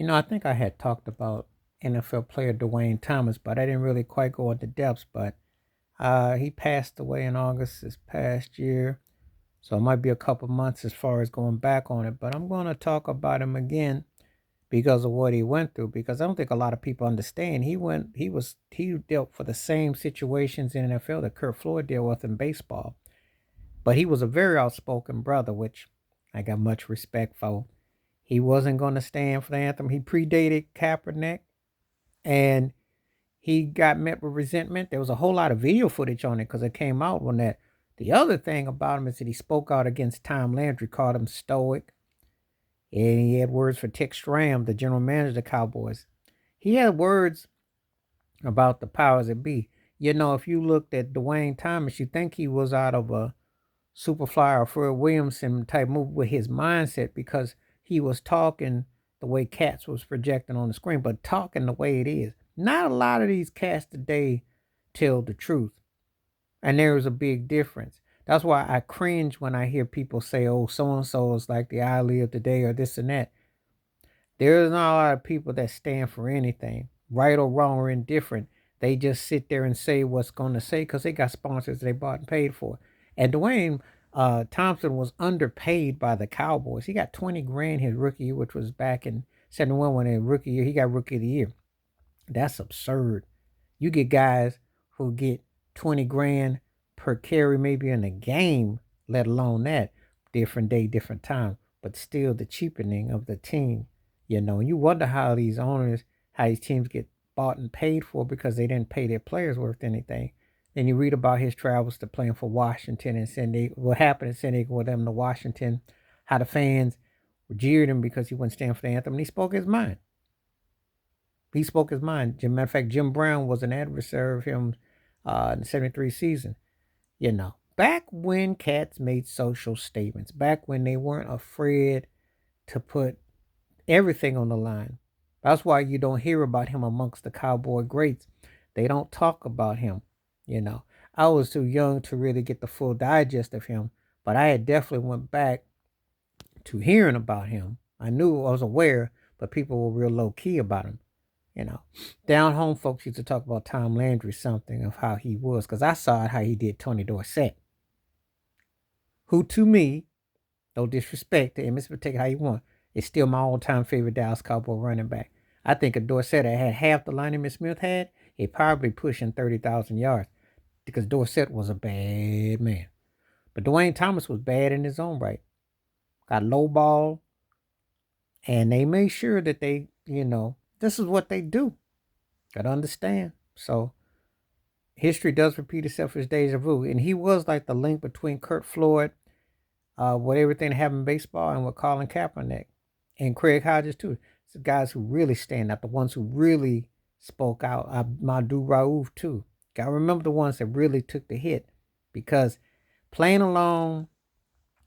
I think I had talked about NFL player Duane Thomas, but I didn't really quite go into depths. But he passed away in August this past year, so it might be a couple months as far as going back on it. But I'm going to talk about him again because of what he went through. Because I don't think a lot of people understand. He dealt for the same situations in NFL that Kurt Floyd dealt with in baseball. But he was a very outspoken brother, which I got much respect for. He wasn't going to stand for the anthem. He predated Kaepernick, and he got met with resentment. There was a whole lot of video footage on it because it came out when that. The other thing about him is that he spoke out against Tom Landry, called him stoic, and he had words for Tex Stram, the general manager of the Cowboys. He had words about the powers that be. If you looked at Dwayne Thomas, you think he was out of a Superfly or Fred Williamson type movie with his mindset because he was talking the way cats was projecting on the screen, but talking the way it is. Not a lot of these cats today tell the truth. And there is a big difference. That's why I cringe when I hear people say, oh, so and so is like the Ali of the day or this and that. There's not a lot of people that stand for anything, right or wrong or indifferent. They just sit there and say what's going to say because they got sponsors they bought and paid for. And Dwayne Thompson was underpaid by the Cowboys. He got 20 grand his rookie year, which was back in 71 when his rookie year, he got rookie of the year. That's absurd. You get guys who get 20 grand per carry maybe in a game, let alone that. Different day, different time, but still the cheapening of the team. You wonder how these owners, how these teams get bought and paid for because they didn't pay their players worth anything. Then you read about his travels to playing for Washington and San Diego, what happened in San Diego with them to Washington, how the fans jeered him because he wouldn't stand for the anthem, and he spoke his mind. He spoke his mind. As a matter of fact, Jim Brown was an adversary of him in the 73 season. Back when cats made social statements, back when they weren't afraid to put everything on the line. That's why you don't hear about him amongst the Cowboy greats. They don't talk about him. You know, I was too young to really get the full digest of him, but I had definitely went back to hearing about him. I knew I was aware, but people were real low key about him. You know, down home folks used to talk about Tom Landry something of how he was, because I saw it how he did Tony Dorsett, who to me, no disrespect to him, take it how you want, is still my all-time favorite Dallas Cowboy running back. I think if Dorsett had half the line Emmitt Smith had, he'd probably pushing 30,000 yards because Dorsett was a bad man. But Duane Thomas was bad in his own right. Got low ball, and they made sure that this is what they do. Gotta understand. So history does repeat itself as deja vu. And he was like the link between Kurt Floyd, with everything that happened in baseball, and with Colin Kaepernick and Craig Hodges too. It's the guys who really stand out, the ones who really spoke out. Madu Rauf too. Gotta remember the ones that really took the hit, because playing along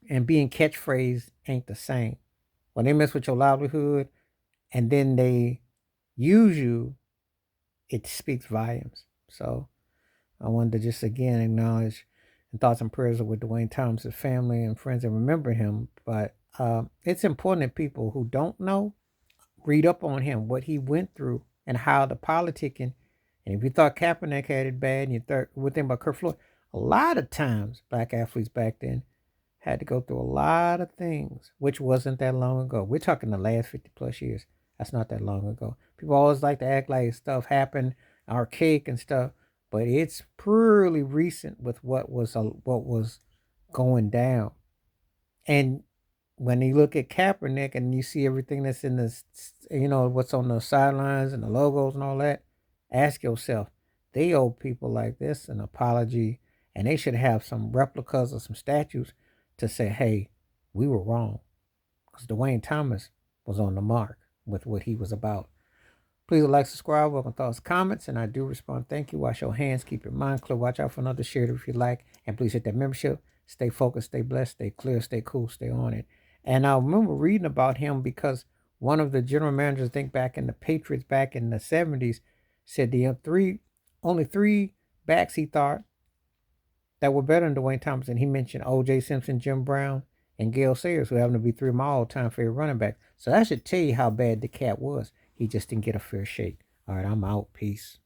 and being catchphrase ain't the same. When they mess with your livelihood and then they use you, it speaks volumes. So I wanted to just again acknowledge and thoughts and prayers with Duane Thomas' family and friends and remember him. But it's important that people who don't know read up on him, what he went through, and how the politicking. And if you thought Kaepernick had it bad, and you thought one thing about Kurt Floyd, a lot of times black athletes back then had to go through a lot of things, which wasn't that long ago. We're talking the last 50 plus years. That's not that long ago. People always like to act like stuff happened archaic and stuff, but it's pretty recent with what was going down. And when you look at Kaepernick and you see everything that's in the, what's on the sidelines and the logos and all that, ask yourself, they owe people like this an apology, and they should have some replicas or some statues to say, hey, we were wrong. Because Duane Thomas was on the mark with what he was about. Please like, subscribe, welcome thoughts, comments, and I do respond. Thank you. Wash your hands, keep your mind clear. Watch out for another share if you like. And please hit that membership. Stay focused, stay blessed, stay clear, stay cool, stay on it. And I remember reading about him because one of the general managers, I think back in the Patriots back in the 70s, said the only three backs he thought that were better than Duane Thomas. And he mentioned O.J. Simpson, Jim Brown, and Gale Sayers, who happened to be three of my all-time favorite running backs. So that should tell you how bad the cat was. He just didn't get a fair shake. All right, I'm out. Peace.